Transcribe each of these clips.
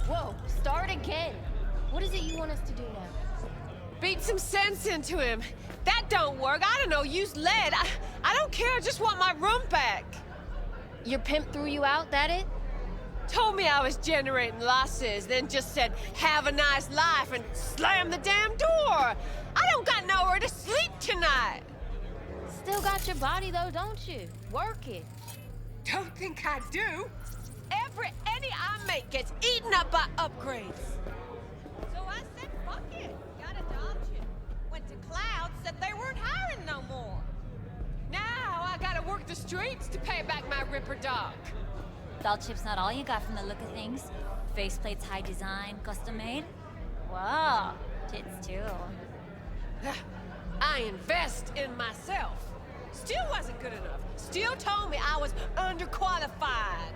Whoa, start again. What is it you want us to do now? Beat some sense into him. That don't work. I don't know, use lead. I don't care, I just want my room back. Your pimp threw you out, that it? Told me I was generating losses, then just said, have a nice life, and slammed the damn door. I don't got nowhere to sleep tonight. Still got your body though, don't you? Work it. Don't think I do. Every penny I make gets eaten up by upgrades. So I said, fuck it. Gotta dodge it. Went to Cloud, said they weren't hiring no more. Now I gotta work the streets to pay back my Ripper dog. Doll chip's not all you got from the look of things. Faceplate's high design, custom made. Wow, tits too. I invest in myself. Still wasn't good enough. Still told me I was underqualified.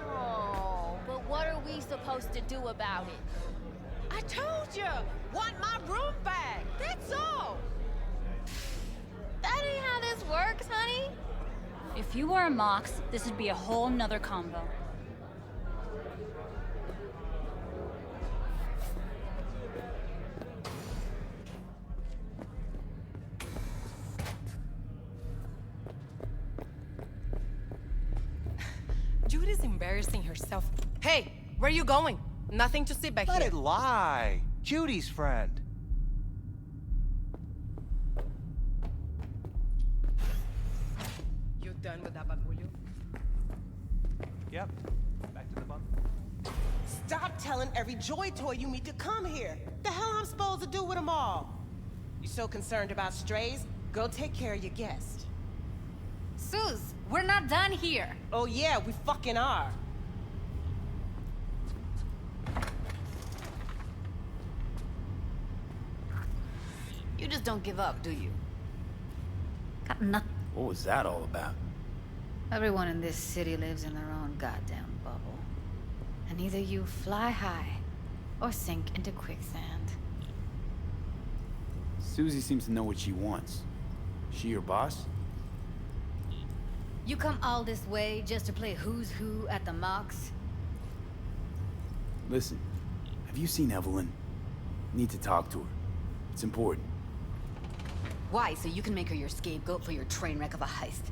Oh, but what are we supposed to do about it? I told you, want my room back. That's all. That ain't how this works, honey. If you were a Mox, this would be a whole nother combo. Judy's embarrassing herself. Hey, where are you going? Nothing to sit back Let here. it lie. Judy's friend. You done with that bagulho? Yep. Back to the bunk. Stop telling every Joy Toy you meet to come here. The hell I'm supposed to do with them all? You so concerned about strays? Go take care of your guest. Suze, we're not done here. Oh yeah, we fucking are. You just don't give up, do you? Got nothing. What was that all about? Everyone in this city lives in their own goddamn bubble. And either you fly high or sink into quicksand. Susie seems to know what she wants. She your boss? You come all this way just to play who's who at the Mox? Listen, have you seen Evelyn? Need to talk to her. It's important. Why? So you can make her your scapegoat for your train wreck of a heist?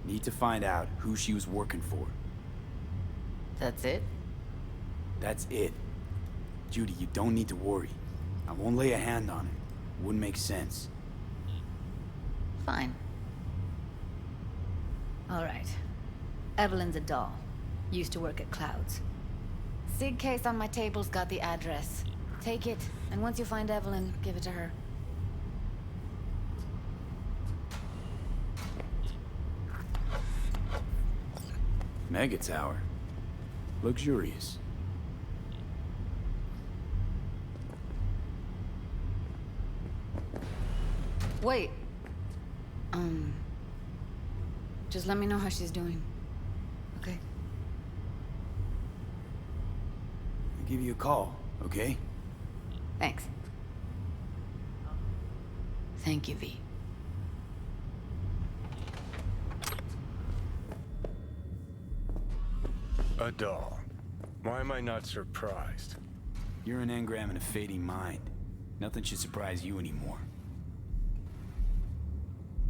Need to find out who she was working for. That's it? That's it. Judy, you don't need to worry. I won't lay a hand on her. Wouldn't make sense. Fine. All right. Evelyn's a doll. Used to work at Clouds. Sig case on my table's got the address. Take it, and once you find Evelyn, give it to her. Mega tower. Luxurious. Wait. Just let me know how she's doing. Okay? I'll give you a call, okay? Thanks. Thank you, V. A doll. Why am I not surprised? You're an engram and a fading mind. Nothing should surprise you anymore.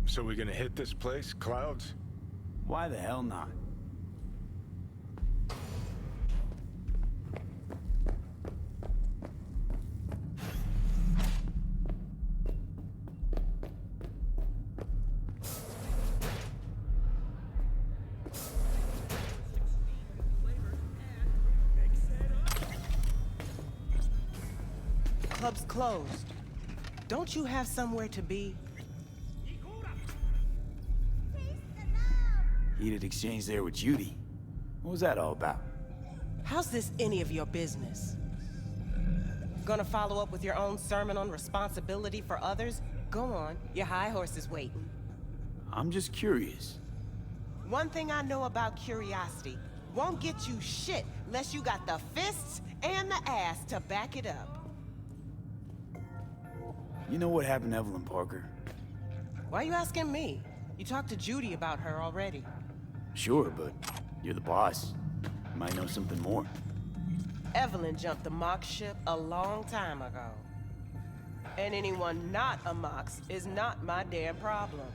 So we gonna hit this place, Clouds? Why the hell not? Club's closed. Don't you have somewhere to be? Heated exchange there with Judy. What was that all about? How's this any of your business? Gonna follow up with your own sermon on responsibility for others? Go on, your high horse is waiting. I'm just curious. One thing I know about curiosity, won't get you shit unless you got the fists and the ass to back it up. You know what happened to Evelyn Parker? Why are you asking me? You talked to Judy about her already. Sure, but you're the boss. You might know something more. Evelyn jumped the Mox ship a long time ago. And anyone not a Mox is not my damn problem.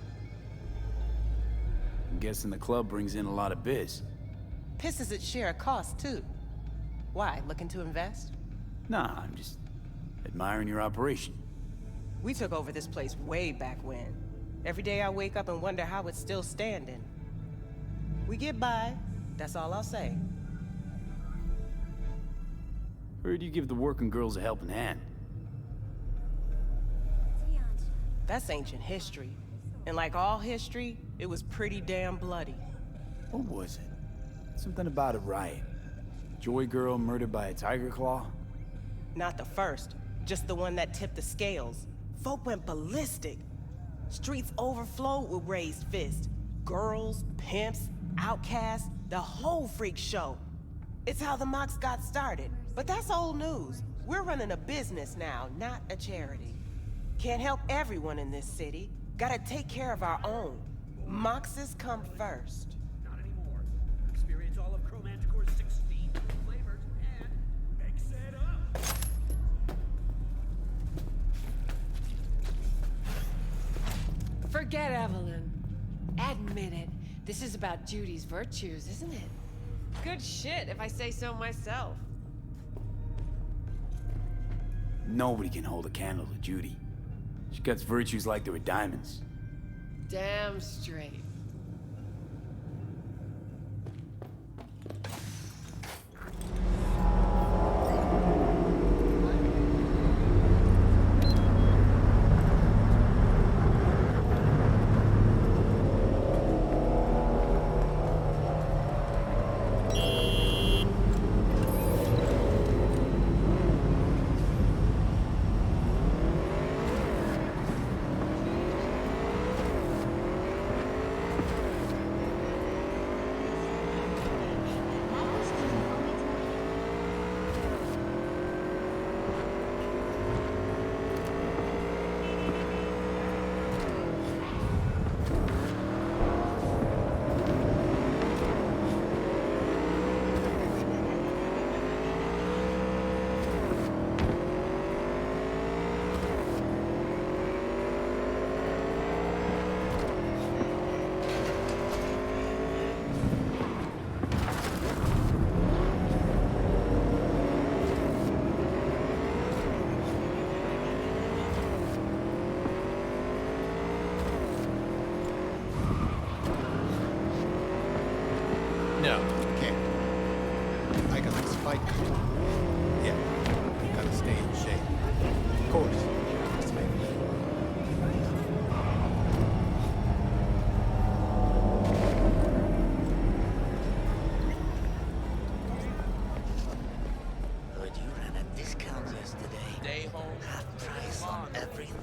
I'm guessing the club brings in a lot of biz. Pisses its share of cost, too. Why, looking to invest? Nah, I'm just admiring your operation. We took over this place way back when. Every day I wake up and wonder how it's still standing. We get by, that's all I'll say. Heard you give the working girls a helping hand. That's ancient history. And like all history, it was pretty damn bloody. What was it? Something about a riot. Joy girl murdered by a tiger claw? Not the first, just the one that tipped the scales. Folk went ballistic. Streets overflowed with raised fists. Girls, pimps, outcasts, the whole freak show. It's how the Mox got started. But that's old news. We're running a business now, not a charity. Can't help everyone in this city. Gotta take care of our own. Moxes come first. Not anymore. Experience all of Chromanticore's 16 flavors and mix it up. Forget Evelyn. Admit it. This is about Judy's virtues, isn't it? Good shit, if I say so myself. Nobody can hold a candle to Judy. She cuts virtues like they were diamonds. Damn straight. No, can't. I got this fight coming. Yeah, gotta stay in shape. Of course. Just make it. Heard you ran a discount yesterday. Stay home. Half price on everything.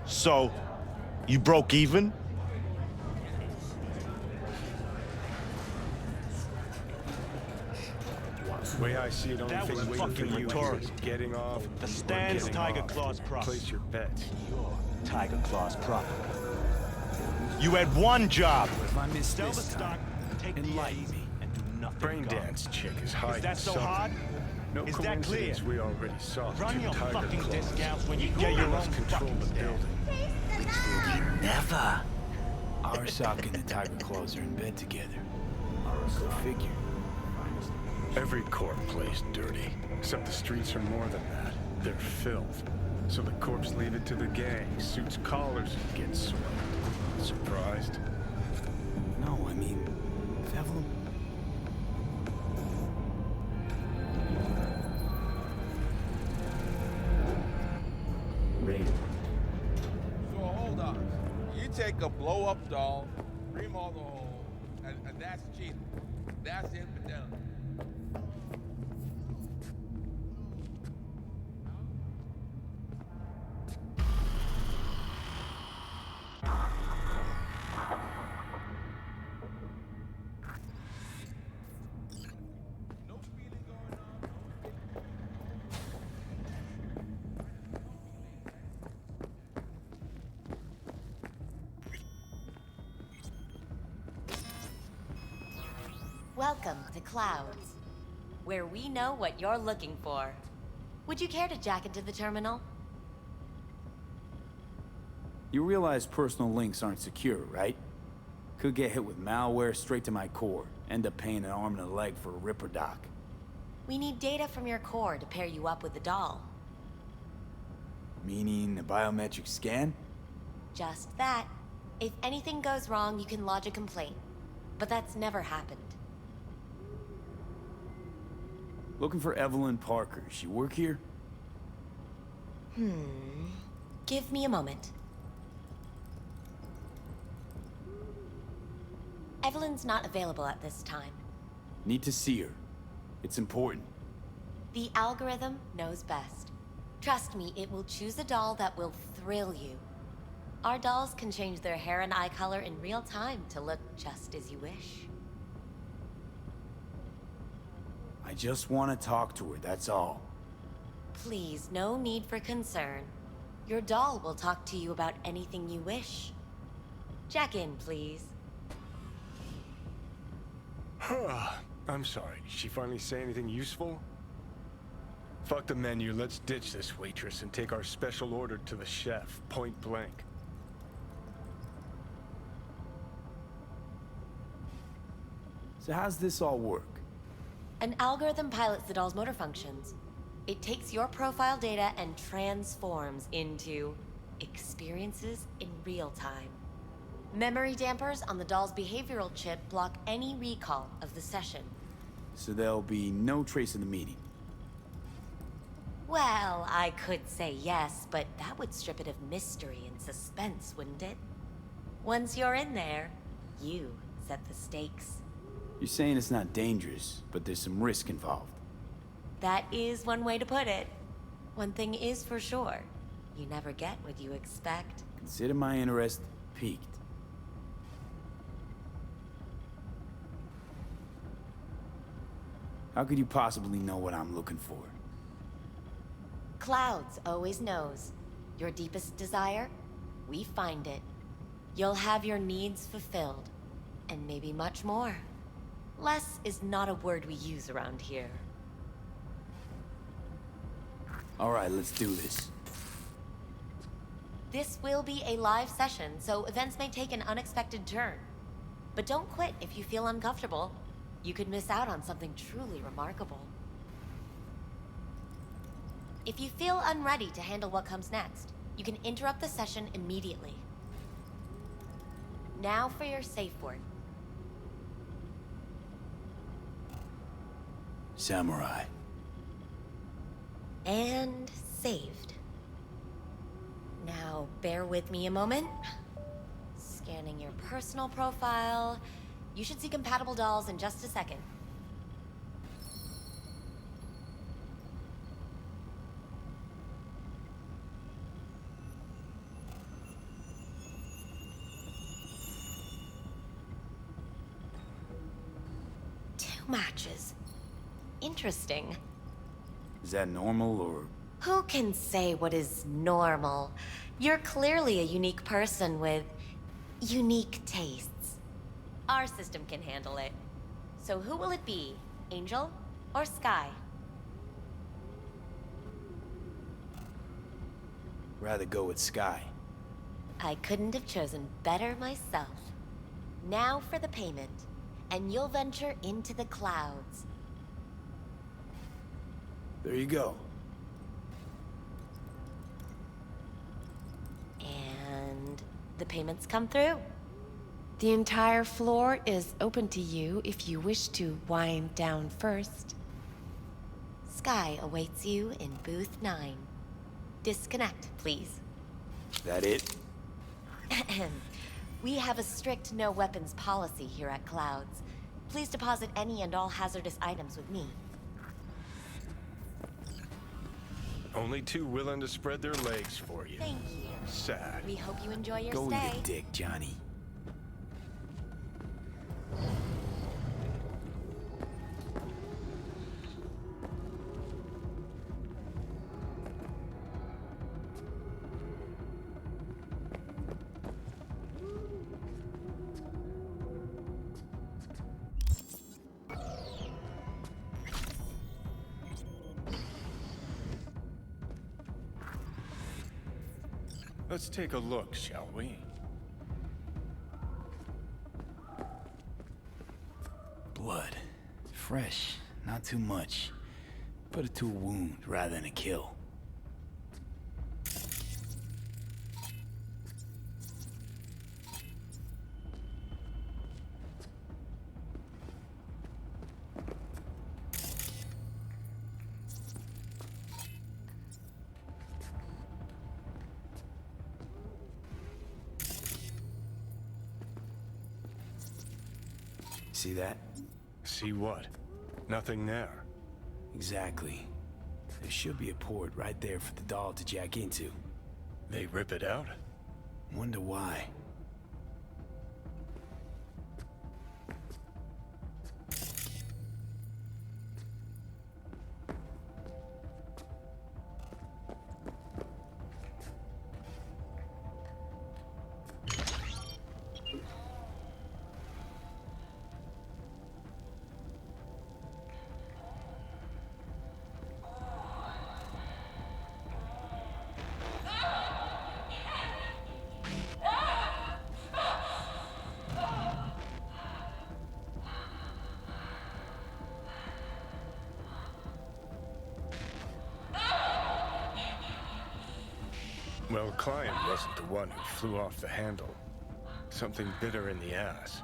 So, you broke even? The way I see it, only That thing was waiting for fucking you rhetorical. is getting off. The or stand's getting Tiger off. Claw's property. Place your bets. Your Tiger Claw's property. You had one job. If I miss Sell the this stock, time, take the enlighten A's, me. and do nothing. Braindance chick is hiding Is that so something. hard? No Is that clear? coincidence we already saw Run two your Tiger fucking Claws. discounts when you Who get your own must control fucking the stuff. building? Never. Arsak and the Tiger Claws are in bed together. Go figure. Every corp plays dirty, except the streets are more than that. They're filth. So the corps leave it to the gang, suits collars, and get swept. Surprised? No, I mean, Evelyn. So hold on. You take a blow-up doll, remodel the whole, and that's cheating. That's infidelity. No speeding going on. Welcome to Clouds, where we know what you're looking for. Would you care to jack into the terminal? You realize personal links aren't secure, right? Could get hit with malware straight to my core. End up paying an arm and a leg for a Ripper doc. We need data from your core to pair you up with the doll. Meaning a biometric scan? Just that. If anything goes wrong, you can lodge a complaint. But that's never happened. Looking for Evelyn Parker. She work here? Give me a moment. Evelyn's not available at this time. Need to see her. It's important. The algorithm knows best. Trust me, it will choose a doll that will thrill you. Our dolls can change their hair and eye color in real time to look just as you wish. I just want to talk to her, that's all. Please, no need for concern. Your doll will talk to you about anything you wish. Jack in, please. I'm sorry, did she finally say anything useful? Fuck the menu, let's ditch this waitress and take our special order to the chef, point blank. So how's this all work? An algorithm pilots the doll's motor functions. It takes your profile data and transforms into experiences in real time. Memory dampers on the doll's behavioral chip block any recall of the session. So there'll be no trace of the meeting. Well, I could say yes, but that would strip it of mystery and suspense, wouldn't it? Once you're in there, you set the stakes. You're saying it's not dangerous, but there's some risk involved. That is one way to put it. One thing is for sure, you never get what you expect. Consider my interest piqued. How could you possibly know what I'm looking for? Clouds always knows. Your deepest desire, we find it. You'll have your needs fulfilled, and maybe much more. Less is not a word we use around here. All right, let's do this. This will be a live session, so events may take an unexpected turn. But don't quit if you feel uncomfortable. You could miss out on something truly remarkable. If you feel unready to handle what comes next, you can interrupt the session immediately. Now for your safe word. Samurai. And saved. Now, bear with me a moment. Scanning your personal profile. You should see compatible dolls in just a second. Two matches. Interesting. Is that normal, or...? Who can say what is normal? You're clearly a unique person with unique tastes. Our system can handle it. So who will it be? Angel or Sky? Rather go with Sky. I couldn't have chosen better myself. Now for the payment, and you'll venture into the clouds. There you go. And the payments come through. The entire floor is open to you if you wish to wind down first. Sky awaits you in booth 9. Disconnect, please. That it? We have a strict no weapons policy here at Clouds. Please deposit any and all hazardous items with me. Only two willing to spread their legs for you. Thank you. Sad. We hope you enjoy your Go stay. eat a dick, Johnny. Let's take a look, shall we? Blood. Fresh, not too much. Put it to a wound rather than a kill. See that? See what? Nothing there. Exactly. There should be a port right there for the doll to jack into. They rip it out? Wonder why. Well, client wasn't the one who flew off the handle. Something bit her in the ass.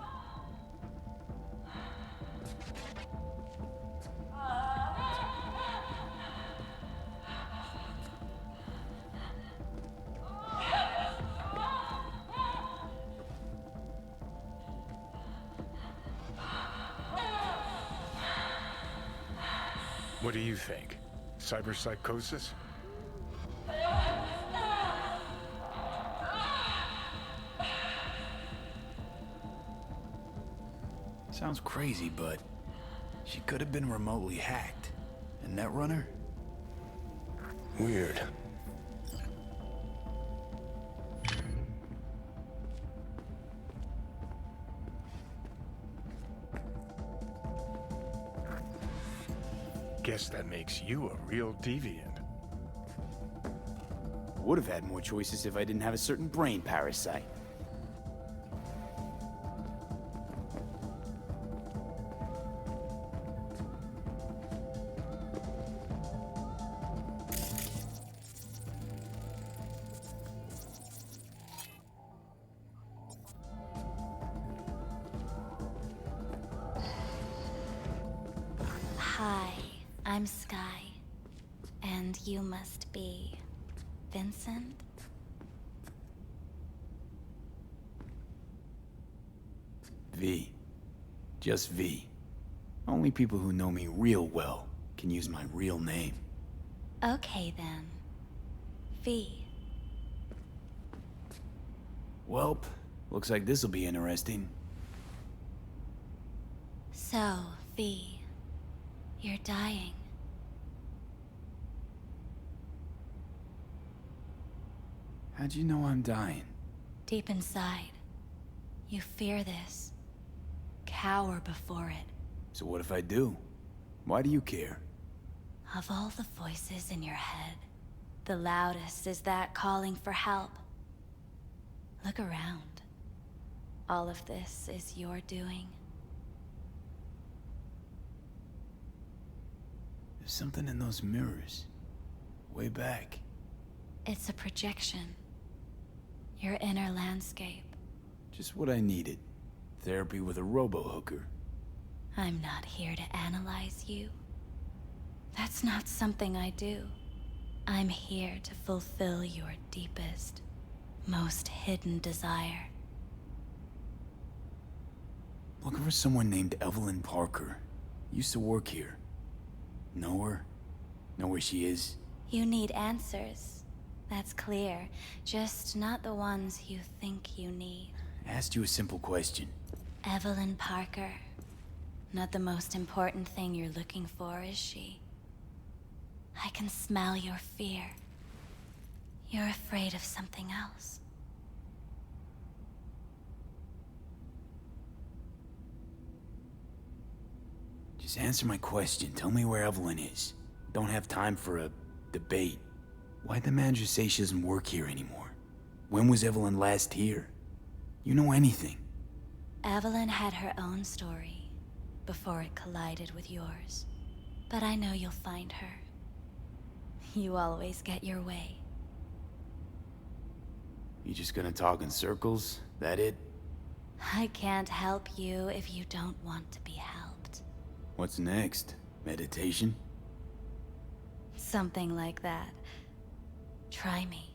What do you think? Cyberpsychosis? Sounds crazy, but she could have been remotely hacked. A netrunner? Weird. Guess that makes you a real deviant. Would have had more choices if I didn't have a certain brain parasite. Hi, I'm Sky. And you must be Vincent? V. Just V. Only people who know me real well can use my real name. Okay then. V. Welp, looks like this'll be interesting. So, V, you're dying. How'd you know I'm dying? Deep inside, you fear this. Cower before it. So what if I do? Why do you care? Of all the voices in your head, the loudest is that calling for help. Look around. All of this is your doing. There's something in those mirrors. Way back. It's a projection. Your inner landscape. Just what I needed. Therapy with a robo-hooker. I'm not here to analyze you. That's not something I do. I'm here to fulfill your deepest, most hidden desire. Looking for someone named Evelyn Parker. Used to work here. Know her? Know where she is? You need answers. That's clear. Just not the ones you think you need. Asked you a simple question. Evelyn Parker. Not the most important thing you're looking for, is she? I can smell your fear. You're afraid of something else. Just answer my question. Tell me where Evelyn is. Don't have time for a debate. Why'd the manager say she doesn't work here anymore? When was Evelyn last here? You know anything? Evelyn had her own story before it collided with yours. But I know you'll find her. You always get your way. You just gonna talk in circles? That it? I can't help you if you don't want to be helped. What's next? Meditation? Something like that. Try me.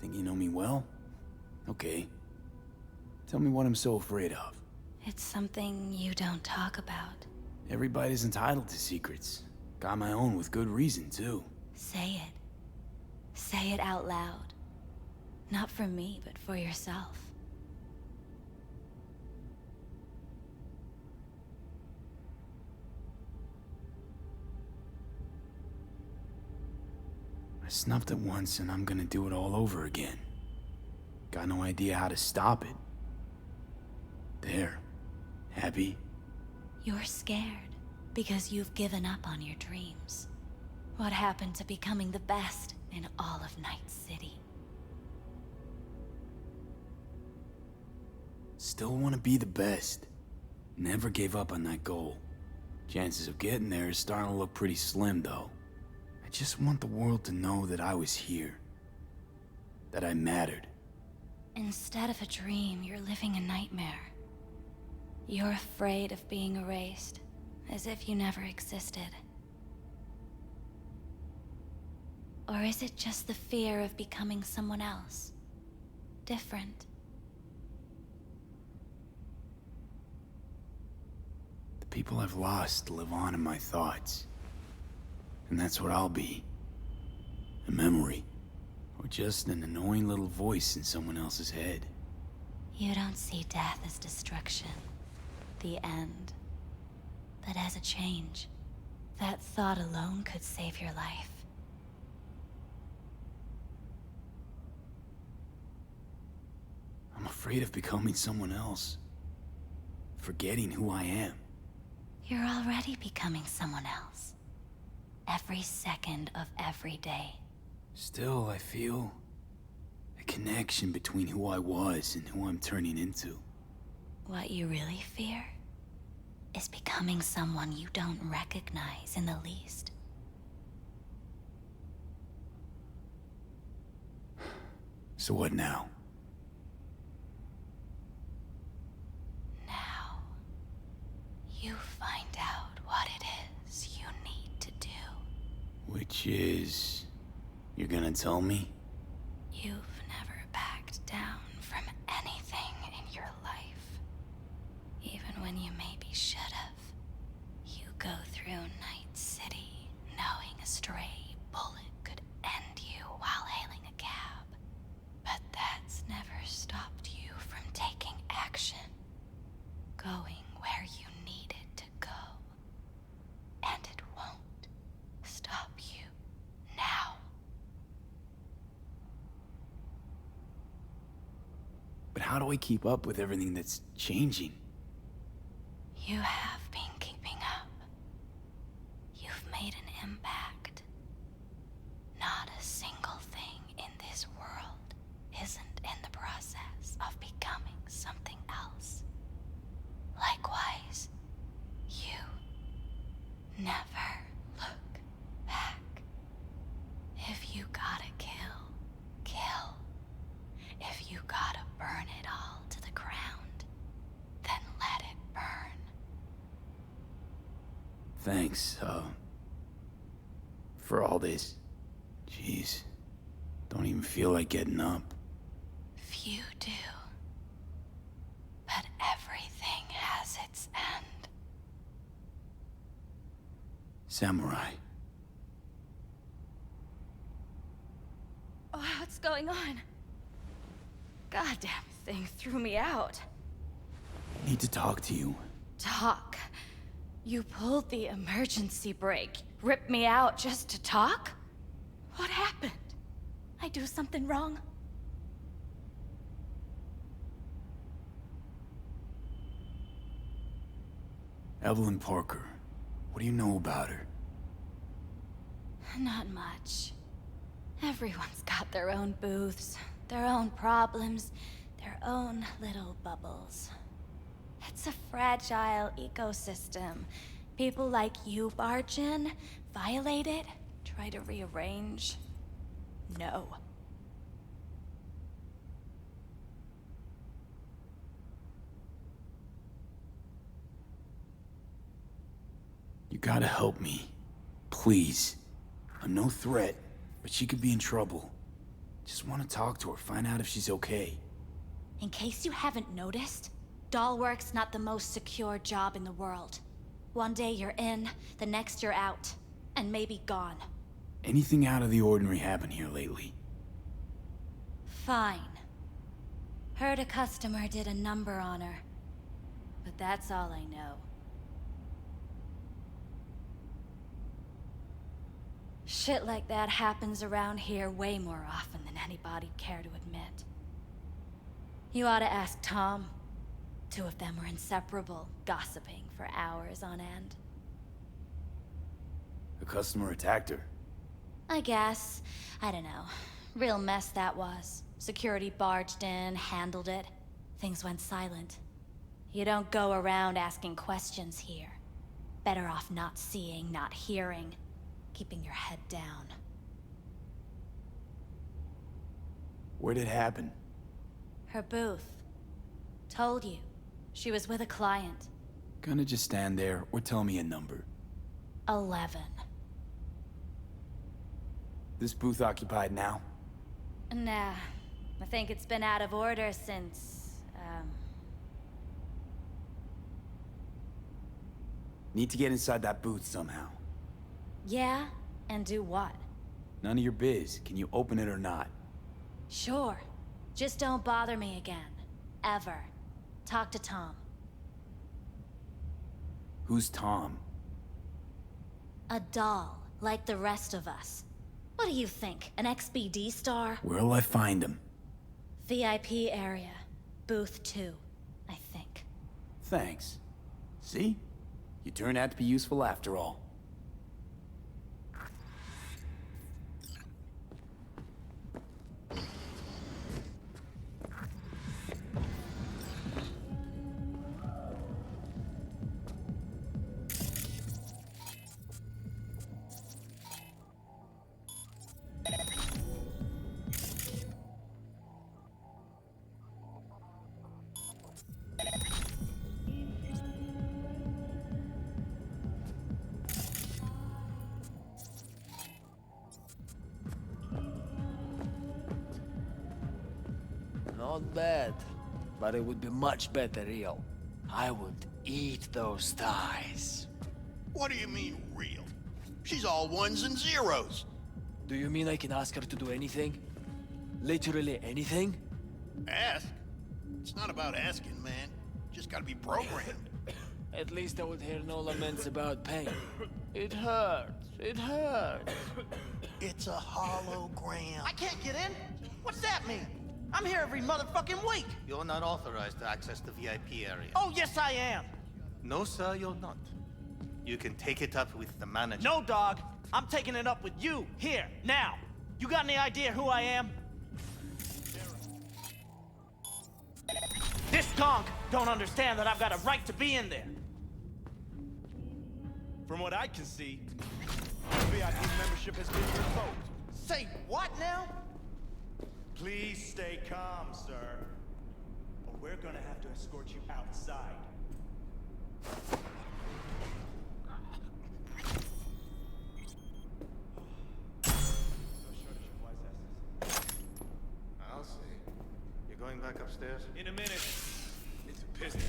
Think you know me well? Okay. Tell me what I'm so afraid of. It's something you don't talk about. Everybody's entitled to secrets. Got my own with good reason, too. Say it. Say it out loud. Not for me, but for yourself. I snuffed it once and I'm gonna do it all over again. Got no idea how to stop it. There. Happy? You're scared because you've given up on your dreams. What happened to becoming the best in all of Night City? Still want to be the best. Never gave up on that goal. Chances of getting there is starting to look pretty slim, though. I just want the world to know that I was here. That I mattered. Instead of a dream, you're living a nightmare. You're afraid of being erased, as if you never existed. Or is it just the fear of becoming someone else? Different? The people I've lost live on in my thoughts. And that's what I'll be. A memory. Or just an annoying little voice in someone else's head. You don't see death as destruction, the end, but as a change. That thought alone could save your life. I'm afraid of becoming someone else. Forgetting who I am. You're already becoming someone else. Every second of every day. Still, I feel a connection between who I was and who I'm turning into. What you really fear is becoming someone you don't recognize in the least. So what now? Now, you find out what it is you need to do. Which is... you're gonna tell me? You've never backed down from anything in your life. Even when you maybe should have. You go through Night City knowing a stray bullet could end you while hailing a cab. But that's never stopped you from taking action. Going where you needed to go. And it won't stop you now. But how do I keep up with everything that's changing? You have been keeping up. You've made an impact. Not a single thing in this world isn't in the process of becoming something else. Likewise, you never look back. If you gotta kill, kill. If you gotta burn it all to the ground, then let it burn. Thanks, for all this. Jeez. Don't even feel like getting up. Few do. But everything has its end. Samurai. Oh, what's going on? Goddamn thing threw me out. Need to talk to you. Talk? You pulled the emergency brake. Ripped me out just to talk? What happened? I do something wrong? Evelyn Parker. What do you know about her? Not much. Everyone's got their own booths, their own problems, their own little bubbles. It's a fragile ecosystem. People like you barge in, violate it, try to rearrange. No. You gotta help me. Please. I'm no threat, but she could be in trouble. Just want to talk to her, find out if she's okay. In case you haven't noticed, doll work's not the most secure job in the world. One day you're in, the next you're out, and maybe gone. Anything out of the ordinary happen here lately? Fine. Heard a customer did a number on her. But that's all I know. Shit like that happens around here way more often than anybody'd care to admit. You ought to ask Tom. Two of them were inseparable, gossiping for hours on end. A customer attacked her. I guess. I don't know. Real mess that was. Security barged in, handled it. Things went silent. You don't go around asking questions here. Better off not seeing, not hearing. Keeping your head down. Where'd it happen? Her booth. Told you. She was with a client. Gonna just stand there or tell me a number. 11. This booth occupied now? Nah. I think it's been out of order since, Need to get inside that booth somehow. Yeah? And do what? None of your biz. Can you open it or not? Sure. Just don't bother me again. Ever. Talk to Tom. Who's Tom? A doll, like the rest of us. What do you think, an XBD star? Where'll I find him? VIP area. Booth 2, I think. Thanks. See? You turned out to be useful after all. Not bad, but it would be much better real. I would eat those thighs. What do you mean, real? She's all ones and zeros. Do you mean I can ask her to do anything? Literally anything? Ask? It's not about asking, man. Just gotta be programmed. At least I would hear no laments about pain. It hurts. It hurts. It's a hologram. I can't get in? What's that mean? I'm here every motherfucking week. You're not authorized to access the VIP area. Oh, yes, I am. No, sir, you're not. You can take it up with the manager. No, dog. I'm taking it up with you, here, now. You got any idea who I am? This conk don't understand that I've got a right to be in there. From what I can see, VIP membership has been revoked. Say what now? Please stay calm, sir. Or we're gonna have to escort you outside. I'll see. You're going back upstairs? In a minute. It's a piston.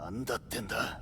なんだってんだ。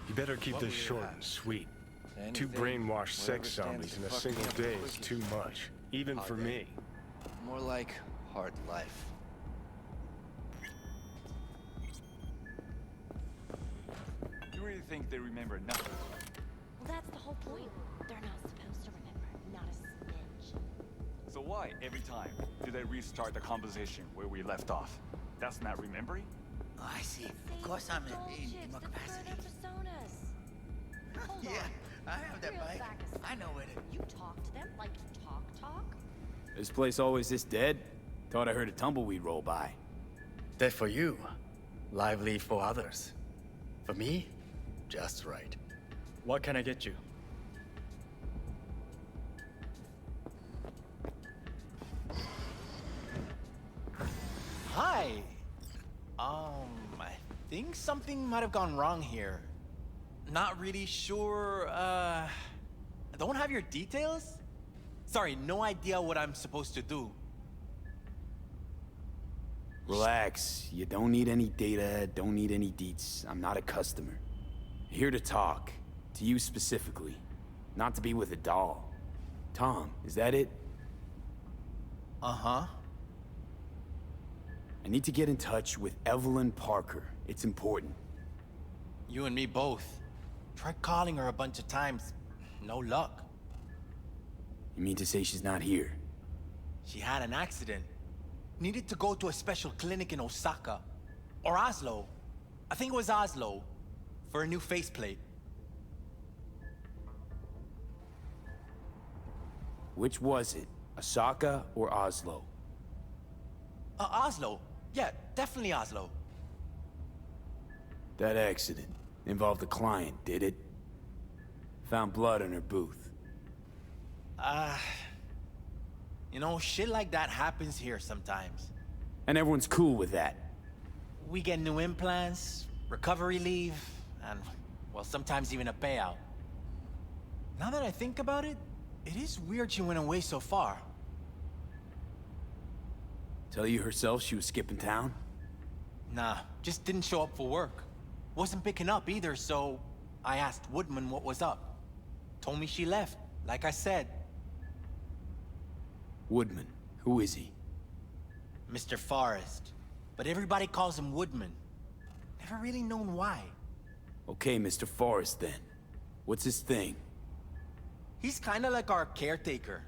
You better keep this short and sweet. Two brainwashed sex zombies in a single day is too much, even for me. More like hard life. You really think they remember nothing? Well, that's the whole point. They're not supposed to remember, not a smidge. So why, every time, do they restart the conversation where we left off? That's not remembering? Oh, I see. Of course I'm in more capacity. Yeah, I have that bike. I know it. You talk to them like you talk? This place always this dead? Thought I heard a tumbleweed roll by. Dead for you. Lively for others. For me, just right. What can I get you? Hi. I think something might have gone wrong here. Not really sure, don't have your details? Sorry, no idea what I'm supposed to do. Relax. You don't need any data, don't need any deets. I'm not a customer. Here to talk. To you specifically. Not to be with a doll. Tom, is that it? Uh-huh. I need to get in touch with Evelyn Parker. It's important. You and me both. Tried calling her a bunch of times. No luck. You mean to say she's not here? She had an accident. Needed to go to a special clinic in Osaka. Or Oslo. I think it was Oslo. For a new faceplate. Which was it? Osaka or Oslo? Oslo. Yeah, definitely Oslo. That accident involved a client, did it? Found blood in her booth. You know, shit like that happens here sometimes. And everyone's cool with that. We get new implants, recovery leave, and, well, sometimes even a payout. Now that I think about it, it is weird she went away so far. Tell you herself she was skipping town? Nah, just didn't show up for work. Wasn't picking up either, so I asked Woodman what was up. Told me she left, like I said. Woodman, who is he? Mr. Forrest. But everybody calls him Woodman. Never really known why. Okay, Mr. Forrest then. What's his thing? He's kinda like our caretaker.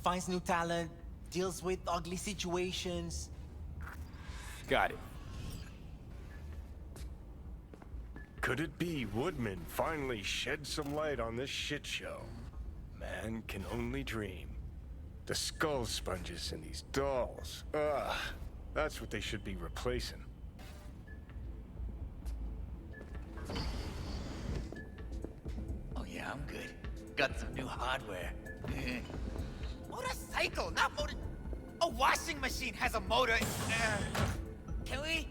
Finds new talent, deals with ugly situations. Got it. Could it be Woodman finally shed some light on this shit show? Man can only dream. The skull sponges in these dolls. Ugh. That's what they should be replacing. Oh yeah, I'm good. Got some new hardware. Motorcycle, not motor... A washing machine has a motor. Can we?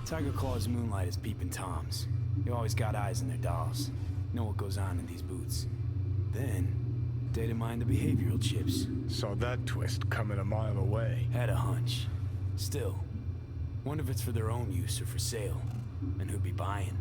Tiger Claw's moonlight is peeping Toms. They always got eyes on their dolls. Know what goes on in these boots. Then, data mine the behavioral chips. Saw that twist coming a mile away. Had a hunch. Still, wonder if it's for their own use or for sale. And who'd be buying.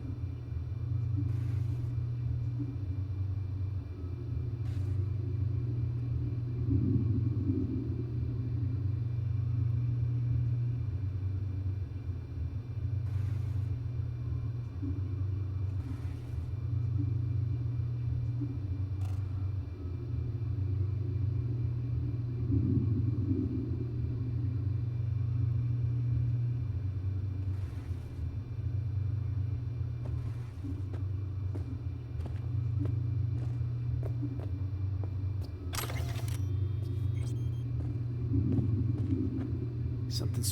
Something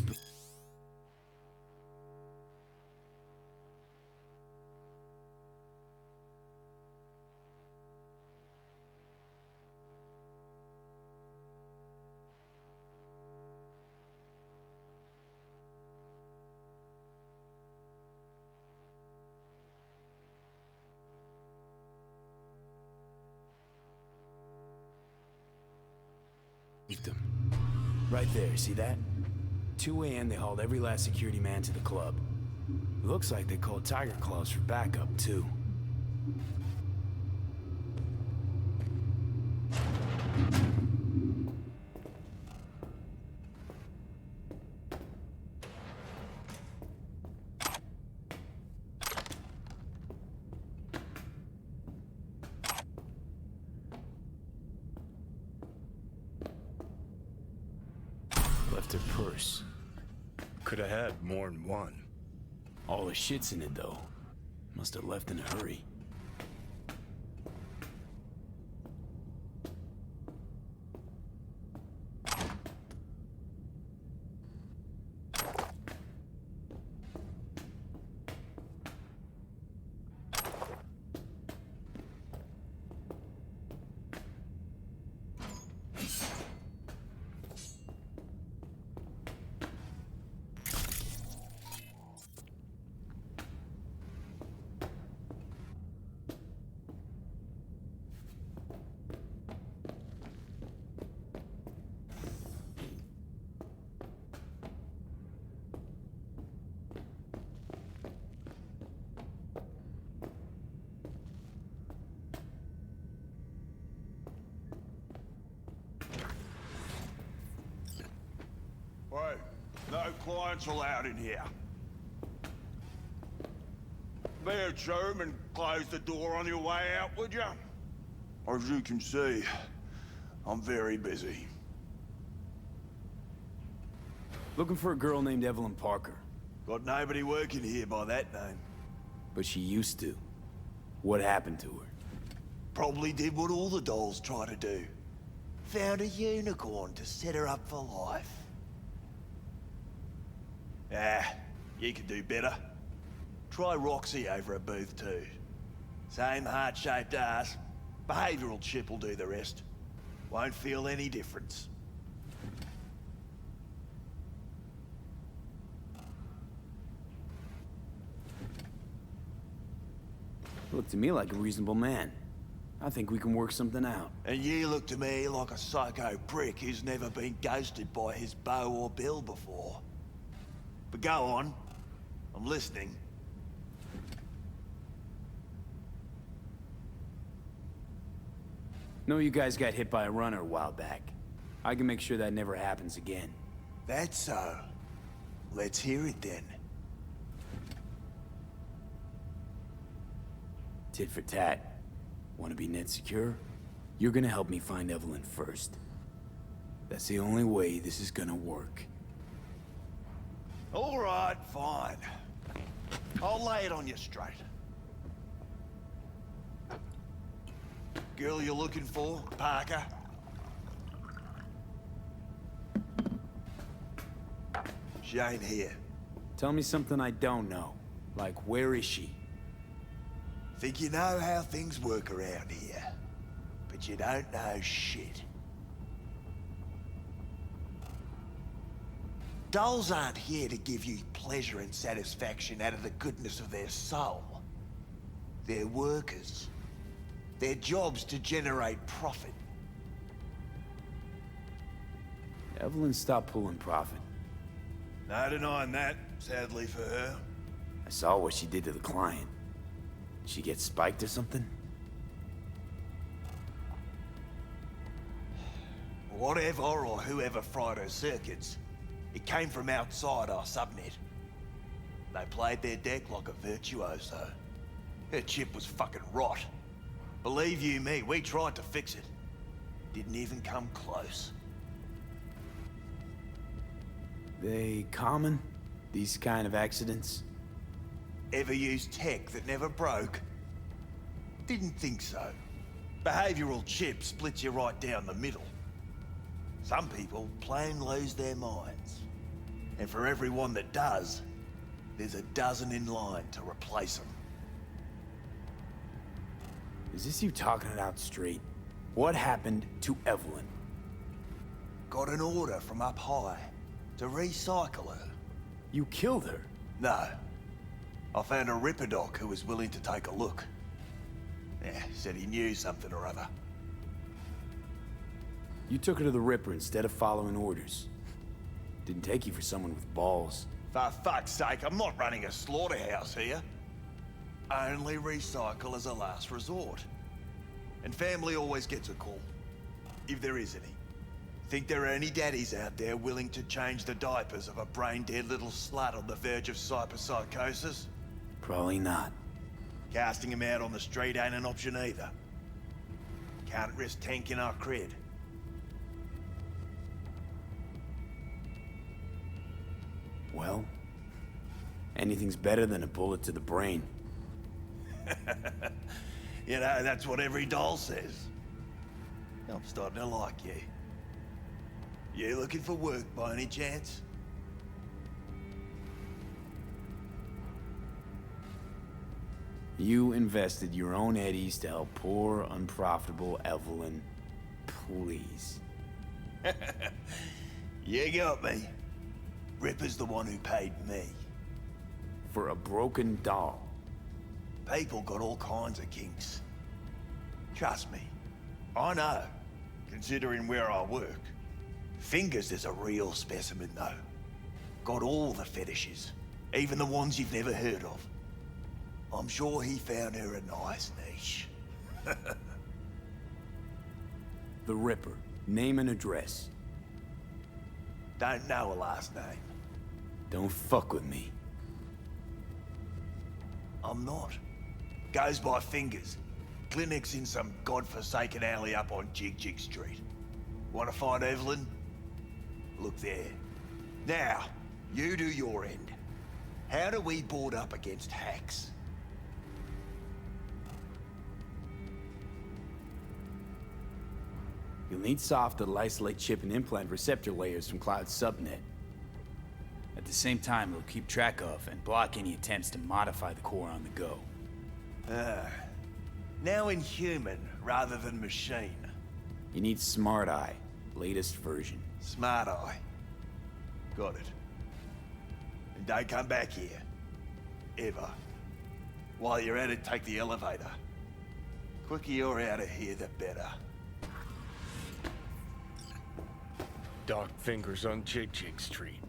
them. Right there, see that? 2 a.m. they hauled every last security man to the club. Looks like they called Tiger Claws for backup, too. Left her purse. Could have had more than one. All the shit's in it, though. Must have left in a hurry. Wait, no clients allowed in here. Be a chum and close the door on your way out, would ya? As you can see, I'm very busy. Looking for a girl named Evelyn Parker. Got nobody working here by that name. But she used to. What happened to her? Probably did what all the dolls try to do. Found a unicorn to set her up for life. Ah, you could do better. Try Roxy over at Booth 2. Same heart-shaped ass. Behavioral chip will do the rest. Won't feel any difference. Look to me like a reasonable man. I think we can work something out. And you look to me like a psycho prick who's never been ghosted by his beau or bill before. But go on. I'm listening. Know you guys got hit by a runner a while back. I can make sure that never happens again. That's so. Let's hear it then. Tit for tat. Want to be net secure? You're gonna help me find Evelyn first. That's the only way this is gonna work. All right, fine. I'll lay it on you straight. Girl you're looking for, Parker? She ain't here. Tell me something I don't know. Like, where is she? Think you know how things work around here. but you don't know shit. Dolls aren't here to give you pleasure and satisfaction out of the goodness of their soul. They're workers. Their job's to generate profit. Evelyn stopped pulling profit. No denying that, sadly for her. I saw what she did to the client. She get spiked or something? Whatever or whoever fried her circuits, it came from outside our subnet. They played their deck like a virtuoso. Her chip was fucking rot. Believe you me, we tried to fix it. Didn't even come close. They common? These kind of accidents? Ever used tech that never broke? Didn't think so. Behavioral chip splits you right down the middle. Some people plain lose their minds. And for everyone that does, there's a dozen in line to replace them. Is this you talking it out straight? What happened to Evelyn? Got an order from up high to recycle her. You killed her? No. I found a Ripper doc who was willing to take a look. Yeah, said he knew something or other. You took her to the Ripper instead of following orders. Didn't take you for someone with balls. For fuck's sake, I'm not running a slaughterhouse here. Only recycle as a last resort. And family always gets a call. If there is any. Think there are any daddies out there willing to change the diapers of a brain-dead little slut on the verge of cyberpsychosis? Probably not. Casting him out on the street ain't an option either. Can't risk tanking our cred. Well, anything's better than a bullet to the brain. You know, that's what every doll says. I'm starting to like you. You looking for work by any chance? You invested your own eddies to help poor, unprofitable Evelyn. Please. You got me. Ripper's the one who paid me. For a broken doll. People got all kinds of kinks. Trust me, I know, considering where I work. Fingers is a real specimen, though. Got all the fetishes, even the ones you've never heard of. I'm sure he found her a nice niche. The Ripper. Name and address. Don't know a last name. Don't fuck with me. I'm not. Goes by Fingers. Clinic's in some godforsaken alley up on Jig Street. Want to find Evelyn? Look there. Now, you do your end. How do we board up against hacks? You'll need soft to isolate chip and implant receptor layers from Cloud's subnet. At the same time, it'll keep track of and block any attempts to modify the core on the go. Now in human rather than machine. You need Smart Eye, latest version. Smart Eye. Got it. And don't come back here. Ever. While you're at it, take the elevator. Quicker you're out of here, the better. Dark Fingers on Jig Street.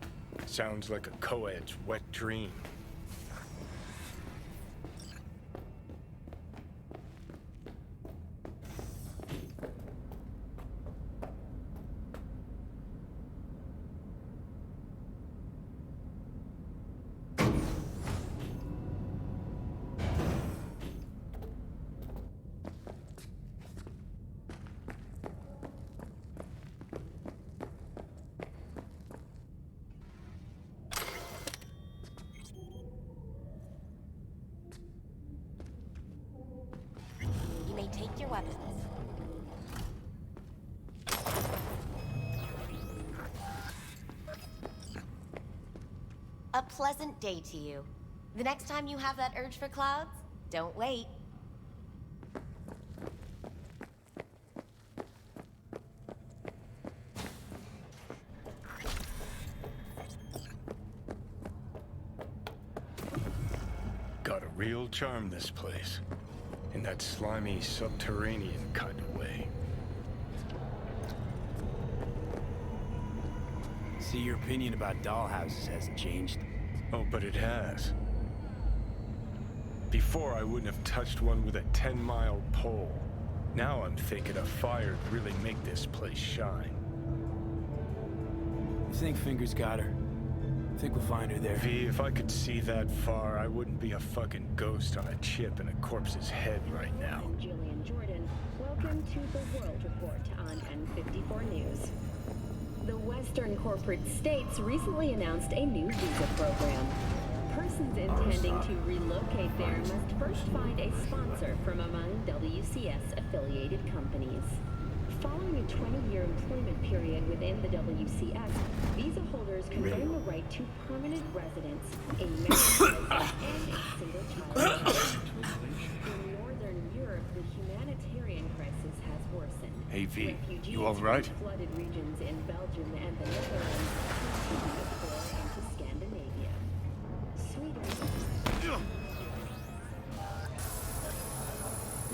Sounds like a co-ed's wet dream. Take your weapons. A pleasant day to you. The next time you have that urge for clouds, don't wait. Got a real charm, this place. In that slimy, subterranean kind of way. See, your opinion about dollhouses hasn't changed. Oh, but it has. Before, I wouldn't have touched one with a 10-mile pole. Now I'm thinking a fire'd really make this place shine. You think Fingers got her? Think we'll find her there? V, if I could see that far, I wouldn't be a fucking ghost on a chip in a corpse's head right now. I'm Julian Jordan. Welcome to the World Report on N54 News. The Western corporate states recently announced a new visa program. Persons intending to relocate there must first find a sponsor from among WCS-affiliated companies. Following a 20-year employment period within the WCS, visa holders can earn the right to permanent residence, a marriage license, and a single-child. In Northern Europe, the humanitarian crisis has worsened. Hey V, Refugees you alright? from flooded regions in Belgium and the Netherlands continue to pour into Scandinavia. Sweden.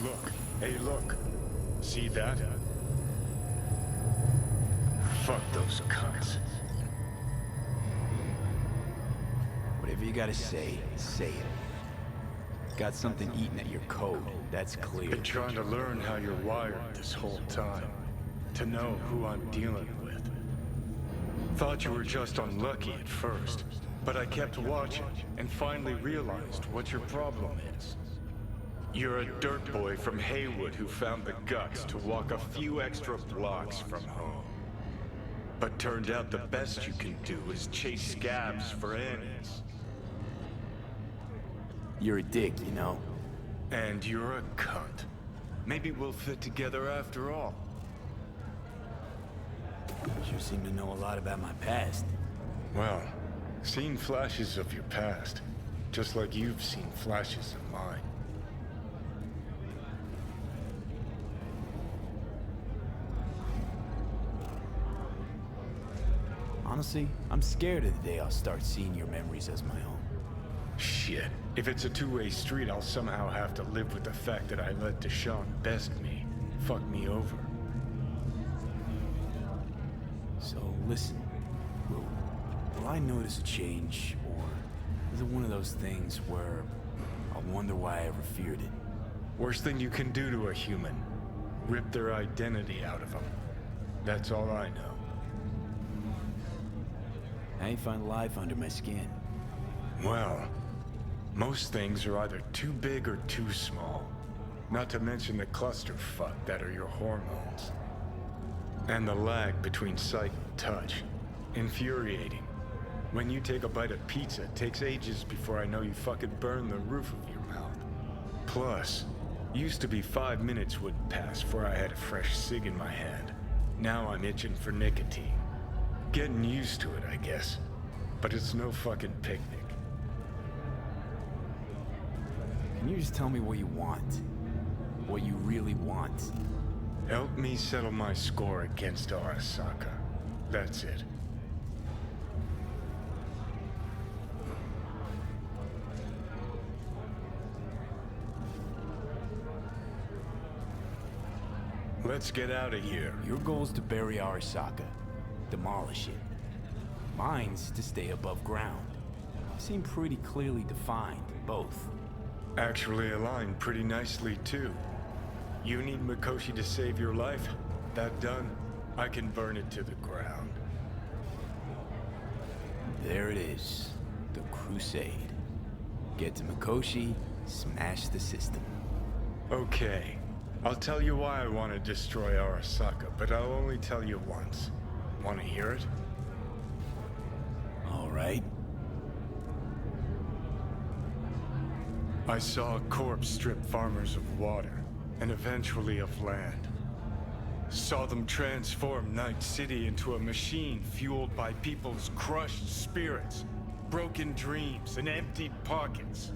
Look, hey look. See that? Fuck those cunts. Whatever you gotta say, say it. Got something eating at your code, that's clear. Been trying to learn how you're wired this whole time. To know who I'm dealing with. Thought you were just unlucky at first, but I kept watching and finally realized what your problem is. You're a dirt boy from Haywood who found the guts to walk a few extra blocks from home. But turned out the best you can do is chase scabs for ends. You're a dick, you know. And you're a cunt. Maybe we'll fit together after all. Sure seem to know a lot about my past. Well, seen flashes of your past, just like you've seen flashes of mine. Honestly, I'm scared of the day I'll start seeing your memories as my own. Shit. If it's a two-way street, I'll somehow have to live with the fact that I let Deshaun best me, fuck me over. So listen, will I notice a change, or is it one of those things where I'll wonder why I ever feared it? Worst thing you can do to a human, rip their identity out of them. That's all I know. I ain't find life under my skin. Well, most things are either too big or too small. Not to mention the clusterfuck that are your hormones. And the lag between sight and touch. Infuriating. When you take a bite of pizza, it takes ages before I know you fucking burn the roof of your mouth. Plus, used to be 5 minutes wouldn't pass before I had a fresh cig in my hand. Now I'm itching for nicotine. Getting used to it, I guess. But it's no fucking picnic. Can you just tell me what you want? What you really want? Help me settle my score against Arasaka. That's it. Let's get out of here. Your goal's to bury Arasaka. Demolish it. Mine's to stay above ground. Seem pretty clearly defined, both. Actually aligned pretty nicely, too. You need Mikoshi to save your life? That done, I can burn it to the ground. There it is. The Crusade. Get to Mikoshi, smash the system. Okay. I'll tell you why I want to destroy Arasaka, but I'll only tell you once. Want to hear it? All right. I saw a corpse strip farmers of water, and eventually of land. Saw them transform Night City into a machine fueled by people's crushed spirits, broken dreams, and emptied pockets.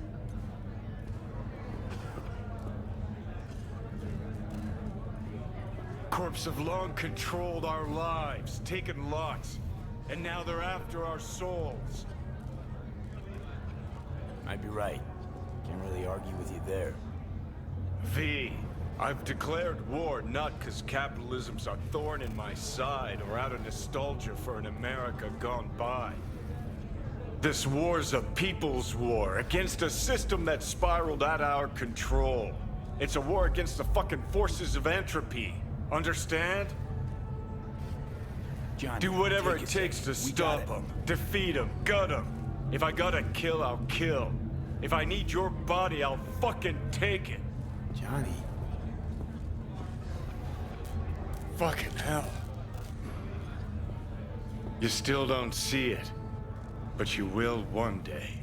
Corps have long controlled our lives, taken lots, and now they're after our souls. Might be right. Can't Can't really argue with you there. V, I've declared war not because capitalism's a thorn in my side or out of nostalgia for an America gone by. This war's a people's war against a system that spiraled out of our control. It's a war against the fucking forces of entropy. Understand? Johnny, do whatever it takes to stop them, defeat them, gut them. If I gotta kill, I'll kill. If I need your body, I'll fucking take it. Johnny. Fucking hell. You still don't see it, but you will one day.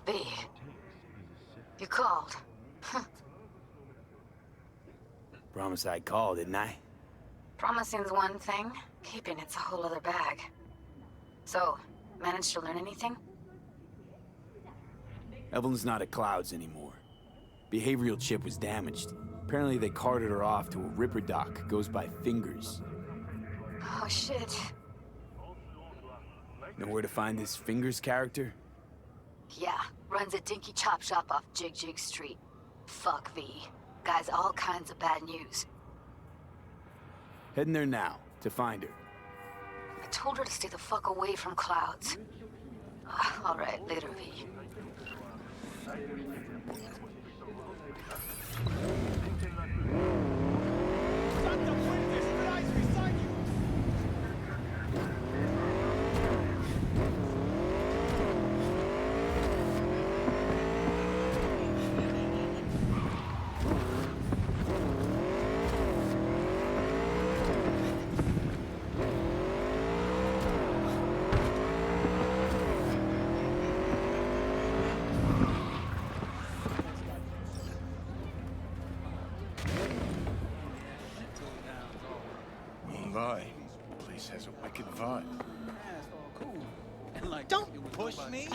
B, you called. Promise I'd call, didn't I? Promising's one thing, keeping it's a whole other bag. So, managed to learn anything? Evelyn's not at Clouds anymore. Behavioral chip was damaged. Apparently they carted her off to a ripper dock, goes by Fingers. Oh shit. Know where to find this Fingers character? Yeah, runs a dinky chop shop off Jig Jig Street. Fuck V. Guy's all kinds of bad news. Heading there now, to find her. I told her to stay the fuck away from Clouds. Alright, later, V. Place has a wicked vibe. Don't push me!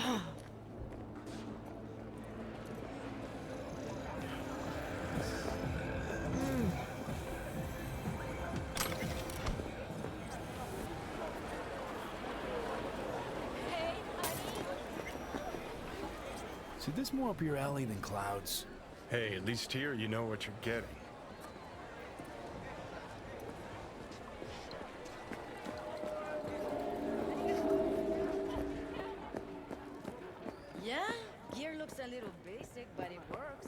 So this more up your alley than Clouds? Hey, at least here you know what you're getting. Yeah, gear looks a little basic, but it works.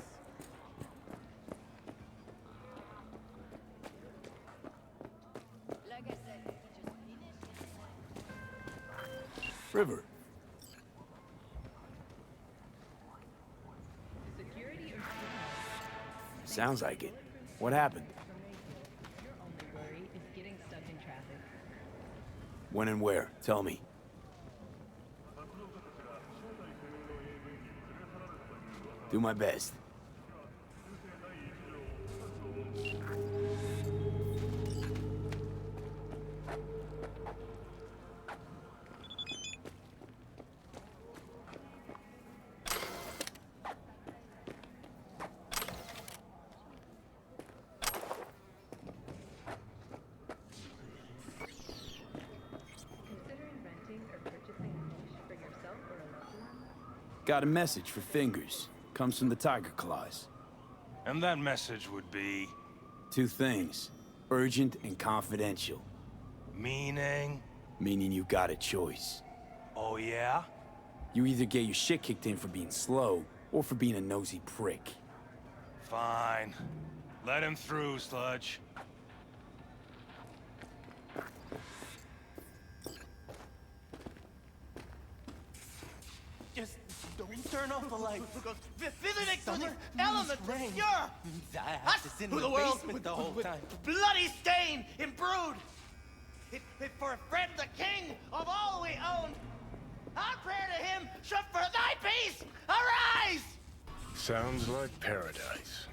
Like I said, we just finished. River. Sounds like it. What happened? Your only worry is getting stuck in traffic. When and where? Tell me. Do my best. Got a message for Fingers. Comes from the Tiger Claws. And that message would be? Two things. Urgent and confidential. Meaning? Meaning you got a choice. Oh, yeah? You either get your shit kicked in for being slow, or for being a nosy prick. Fine. Let him through, Sludge. Just don't turn off the light. Visiting for the element of pure. I have to sit in the basement the whole time. Bloody stain imbrued. It for a friend, the king of all we own. Our prayer to him should for thy peace arise. Sounds like paradise.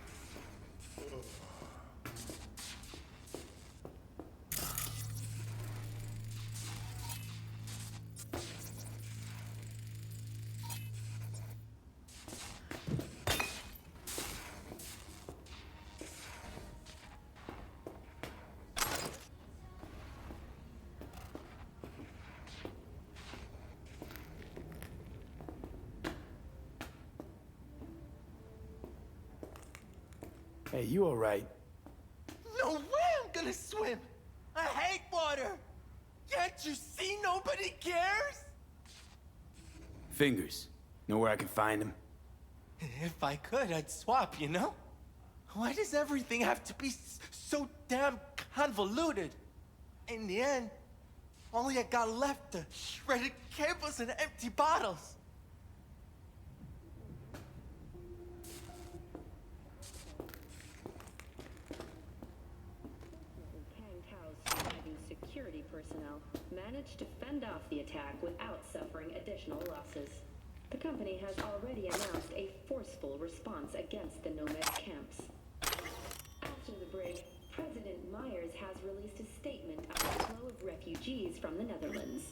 Hey, you all right? No way I'm gonna swim! I hate water! Can't you see nobody cares? Fingers. Know where I can find him? If I could, I'd swap, you know? Why does everything have to be so damn convoluted? In the end, all I got left are shredded cables and empty bottles. Security personnel managed to fend off the attack without suffering additional losses. The company has already announced a forceful response against the Nomad camps. After the break, President Myers has released a statement on the flow of refugees from the Netherlands.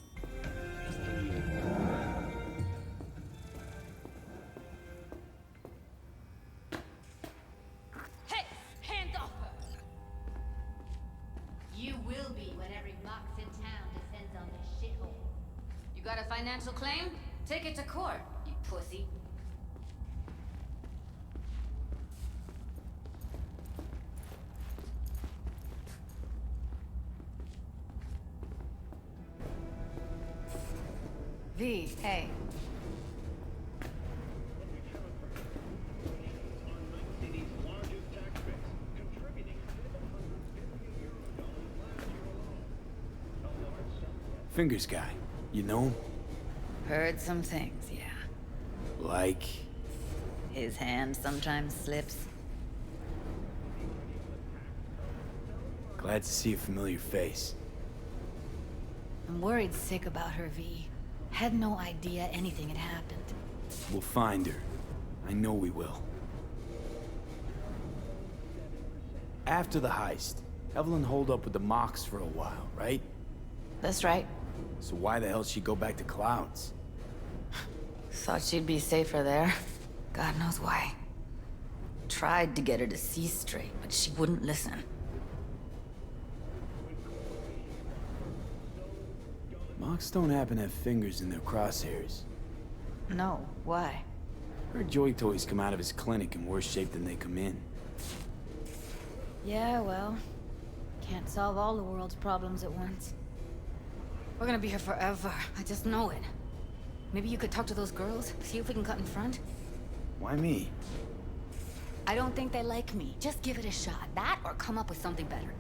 Hey, hands off her! You will be when every box in town descends on this shithole. You got a financial claim? Take it to court, you pussy. V, hey. Fingers guy. You know him? Heard some things, yeah. Like? His hand sometimes slips. Glad to see a familiar face. I'm worried sick about her, V. Had no idea anything had happened. We'll find her. I know we will. After the heist, Evelyn holed up with the Mox for a while, right? That's right. So why the hell she go back to Clouds? Thought she'd be safer there. God knows why. Tried to get her to see straight, but she wouldn't listen. Mox don't happen to have fingers in their crosshairs. No, why? Heard Joy Toys come out of his clinic in worse shape than they come in. Yeah, well, can't solve all the world's problems at once. We're gonna be here forever. I just know it. Maybe you could talk to those girls, see if we can cut in front? Why me? I don't think they like me. Just give it a shot. That or come up with something better.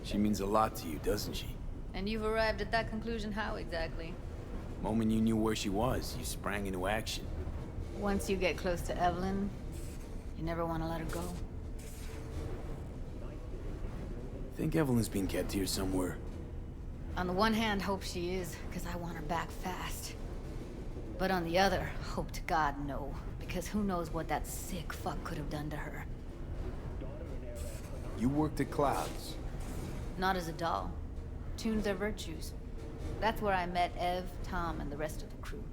She means a lot to you, doesn't she? And you've arrived at that conclusion how exactly? Moment you knew where she was, you sprang into action. Once you get close to Evelyn, you never want to let her go. Think Evelyn's being kept here somewhere. On the one hand, hope she is, because I want her back fast. But on the other, hope to God no, because who knows what that sick fuck could have done to her. You worked at Clouds. Not as a doll. Tuned their virtues. That's where I met Ev, Tom, and the rest of the crew.